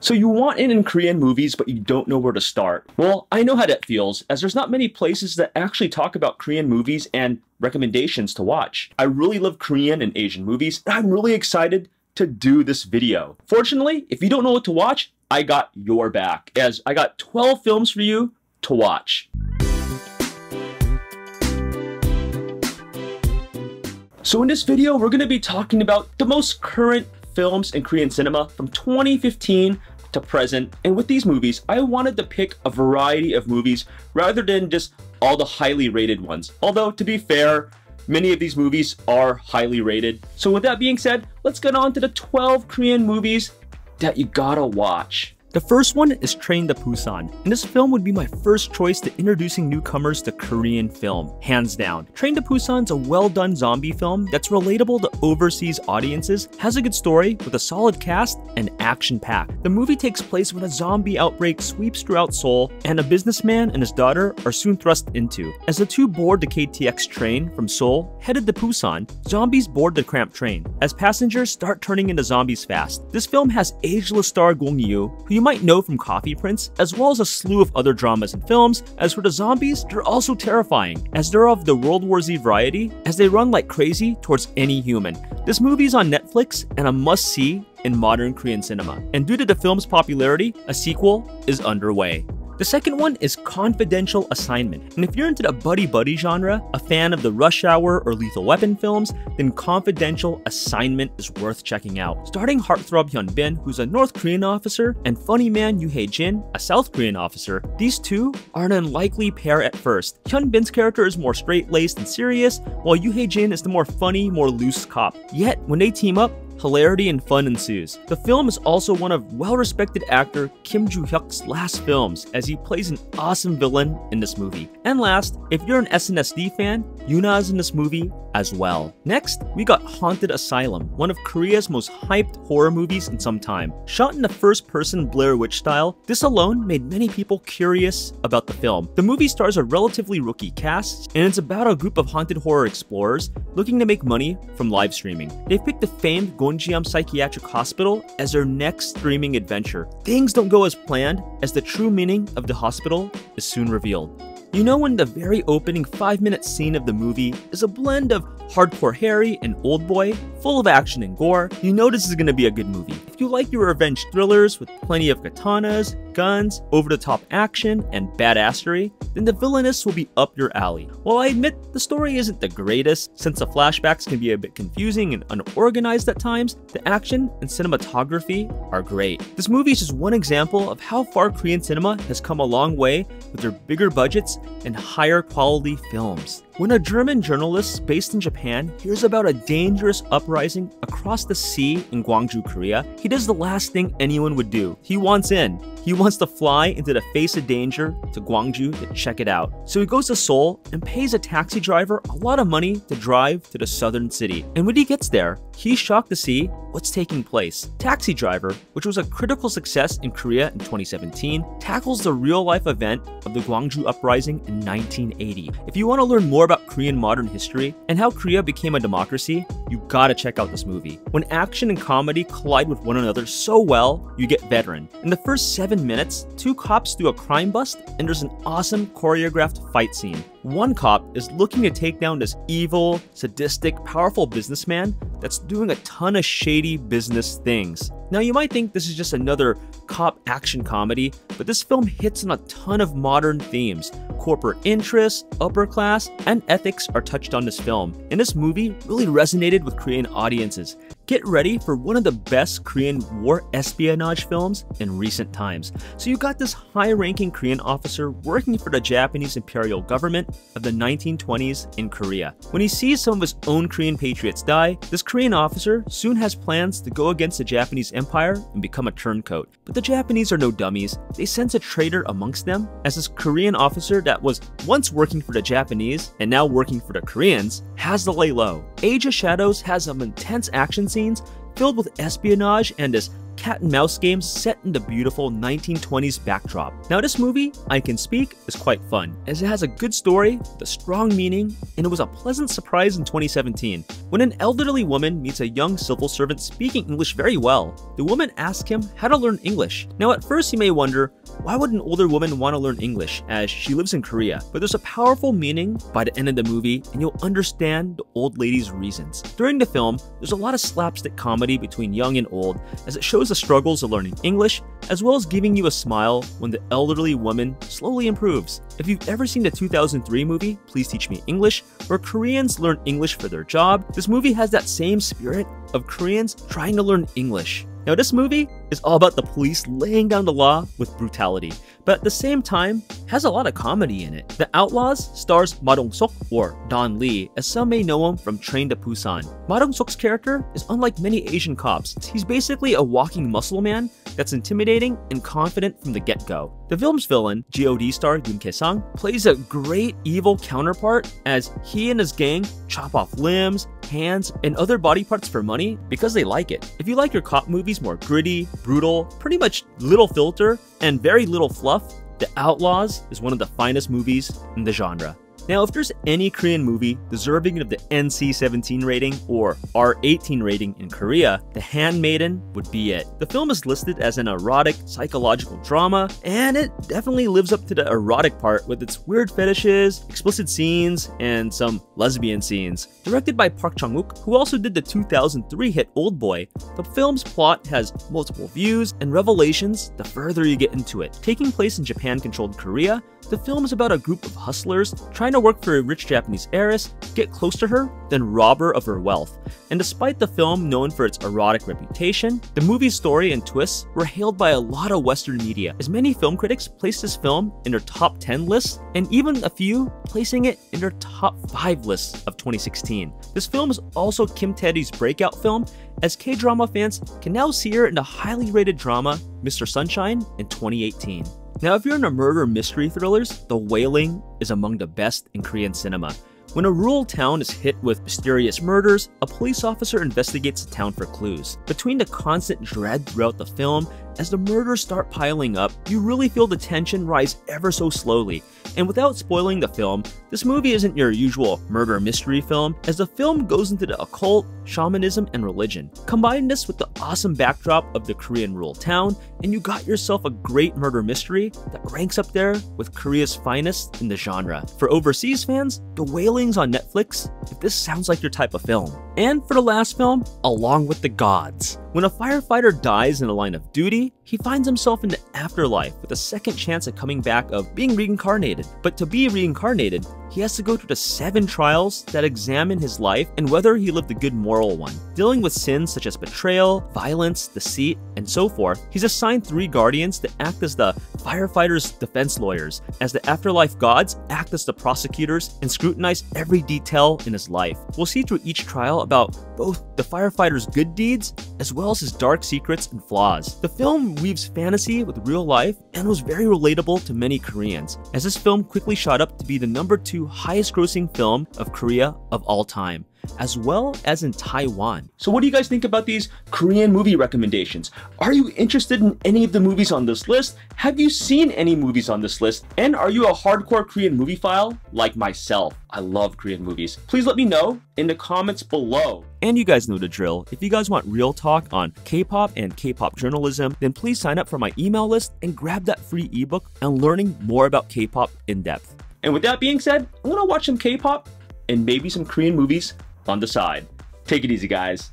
So you want in Korean movies, but you don't know where to start. Well, I know how that feels, as there's not many places that actually talk about Korean movies and recommendations to watch. I really love Korean and Asian movies, and I'm really excited to do this video. Fortunately, if you don't know what to watch, I got your back, as I got 12 films for you to watch. So in this video, we're going to be talking about the most current films in Korean cinema from 2015 to present. And with these movies, I wanted to pick a variety of movies rather than just all the highly rated ones. Although, to be fair, many of these movies are highly rated. So with that being said, let's get on to the 12 Korean movies that you gotta watch. The first one is Train to Busan, and this film would be my first choice to introducing newcomers to Korean film, hands down. Train to Busan's a well-done zombie film that's relatable to overseas audiences, has a good story with a solid cast, and action-packed. The movie takes place when a zombie outbreak sweeps throughout Seoul, and a businessman and his daughter are soon thrust into. As the two board the KTX train from Seoul, headed to Busan, zombies board the cramped train, as passengers start turning into zombies fast. This film has ageless star Gong Yoo, who you might know from Coffee Prince, as well as a slew of other dramas and films. As for the zombies, they're also terrifying, as they're of the World War Z variety, as they run like crazy towards any human. This movie is on Netflix and a must-see in modern Korean cinema, and due to the film's popularity, a sequel is underway. The second one is Confidential Assignment, and if you're into the buddy-buddy genre, a fan of the Rush Hour or Lethal Weapon films, then Confidential Assignment is worth checking out. Starring heartthrob Hyun Bin, who's a North Korean officer, and funny man Yoo Hae-jin, a South Korean officer, these two are an unlikely pair at first. Hyun Bin's character is more straight-laced and serious, while Yoo Hae-jin is the more funny, more loose cop. Yet, when they team up, hilarity and fun ensues. The film is also one of well-respected actor Kim Joo-hyuk's last films, as he plays an awesome villain in this movie. And last, if you're an SNSD fan, Yoona is in this movie as well. Next, we got Haunted Asylum, one of Korea's most hyped horror movies in some time. Shot in the first-person Blair Witch style, this alone made many people curious about the film. The movie stars a relatively rookie cast, and it's about a group of haunted horror explorers looking to make money from live streaming. They've picked the famed Gonjiam Psychiatric Hospital as their next streaming adventure. Things don't go as planned, as the true meaning of the hospital is soon revealed. You know, when the very opening 5-minute scene of the movie is a blend of Hardcore Harry and Oldboy, full of action and gore, you know this is going to be a good movie. If you like your revenge thrillers with plenty of katanas, guns, over-the-top action, and badassery, then the Villainess will be up your alley. While I admit the story isn't the greatest, since the flashbacks can be a bit confusing and unorganized at times, the action and cinematography are great. This movie is just one example of how far Korean cinema has come a long way with their bigger budgets and higher quality films. When a German journalist based in Japan hears about a dangerous uprising across the sea in Gwangju, Korea, he does the last thing anyone would do. He wants in. He wants to fly into the face of danger to Gwangju to check it out. So he goes to Seoul and pays a taxi driver a lot of money to drive to the southern city. And when he gets there, he's shocked to see what's taking place. Taxi Driver, which was a critical success in Korea in 2017, tackles the real-life event of the Gwangju uprising in 1980. If you want to learn more about Korean modern history and how Korea became a democracy, you gotta check out this movie. When action and comedy collide with one another so well, you get veteran. In the first 7 minutes, two cops do a crime bust, and there's an awesome choreographed fight scene. One cop is looking to take down this evil, sadistic, powerful businessman that's doing a ton of shady business things. Now, you might think this is just another cop action comedy, but this film hits on a ton of modern themes. Corporate interests, upper class, and ethics are touched on this film, and this movie really resonated with Korean audiences. Get ready for one of the best Korean war espionage films in recent times. So you got this high-ranking Korean officer working for the Japanese imperial government of the 1920s in Korea. When he sees some of his own Korean patriots die, this Korean officer soon has plans to go against the Japanese Empire and become a turncoat. But the Japanese are no dummies. They sense a traitor amongst them, as this Korean officer that was once working for the Japanese and now working for the Koreans has to lay low. Age of Shadows has some intense action scenes filled with espionage and this cat and mouse game set in the beautiful 1920s backdrop. Now this movie, I Can Speak, is quite fun, as it has a good story, with a strong meaning, and it was a pleasant surprise in 2017. When an elderly woman meets a young civil servant speaking English very well, the woman asks him how to learn English. Now at first you may wonder, why would an older woman want to learn English, as she lives in Korea? But there's a powerful meaning by the end of the movie, and you'll understand the old lady's reasons. During the film, there's a lot of slapstick comedy between young and old, as it shows the struggles of learning English, as well as giving you a smile when the elderly woman slowly improves. If you've ever seen the 2003 movie, Please Teach Me English, where Koreans learn English for their job, this movie has that same spirit of Koreans trying to learn English. Now this movie is all about the police laying down the law with brutality, but at the same time, has a lot of comedy in it. The Outlaws stars Ma Dong-seok, or Don Lee, as some may know him from Train to Busan. Ma Dong-seok's character is unlike many Asian cops. He's basically a walking muscle man that's intimidating and confident from the get-go. The film's villain, God star Yoon Kye-sang, plays a great evil counterpart as he and his gang chop off limbs, hands, and other body parts for money because they like it. If you like your cop movies more gritty, brutal, pretty much little filter, and very little fluff, The Outlaws is one of the finest movies in the genre. Now, if there's any Korean movie deserving of the NC-17 rating or R-18 rating in Korea, The Handmaiden would be it. The film is listed as an erotic psychological drama, and it definitely lives up to the erotic part with its weird fetishes, explicit scenes, and some lesbian scenes. Directed by Park Chung-wook, who also did the 2003 hit Oldboy, the film's plot has multiple views and revelations the further you get into it. Taking place in Japan-controlled Korea, the film is about a group of hustlers trying to work for a rich Japanese heiress, get close to her, then rob her of her wealth. And despite the film known for its erotic reputation, the movie's story and twists were hailed by a lot of Western media, as many film critics placed this film in their top 10 lists, and even a few placing it in their top 5 lists of 2016. This film is also Kim Tae-ri's breakout film, as K-drama fans can now see her in the highly rated drama Mr. Sunshine in 2018. Now, if you're into murder mystery thrillers, The Wailing is among the best in Korean cinema. When a rural town is hit with mysterious murders, a police officer investigates the town for clues. Between the constant dread throughout the film, as the murders start piling up, you really feel the tension rise ever so slowly. And without spoiling the film, this movie isn't your usual murder mystery film, as the film goes into the occult, shamanism, and religion. Combine this with the awesome backdrop of the Korean rural town, and you got yourself a great murder mystery that ranks up there with Korea's finest in the genre. For overseas fans, The Wailing's on Netflix if this sounds like your type of film. And for the last film, Along with the Gods. When a firefighter dies in a line of duty, he finds himself in the afterlife with a second chance at coming back of being reincarnated. But to be reincarnated, he has to go through the 7 trials that examine his life and whether he lived a good moral one. Dealing with sins such as betrayal, violence, deceit, and so forth, he's assigned 3 guardians to act as the firefighters' defense lawyers, as the afterlife gods act as the prosecutors and scrutinize every detail in his life. We'll see through each trial about both the firefighter's good deeds as well as his dark secrets and flaws. The film weaves fantasy with real life and was very relatable to many Koreans, as this film quickly shot up to be the #2 highest grossing film of Korea of all time, as well as in Taiwan. So what do you guys think about these Korean movie recommendations? Are you interested in any of the movies on this list? Have you seen any movies on this list? And are you a hardcore Korean movie file like myself? I love Korean movies. Please let me know in the comments below. And you guys know the drill. If you guys want real talk on K-pop and K-pop journalism, then please sign up for my email list and grab that free ebook on learning more about K-pop in depth. And with that being said, I'm gonna watch some K-pop and maybe some Korean movies on the side. Take it easy, guys.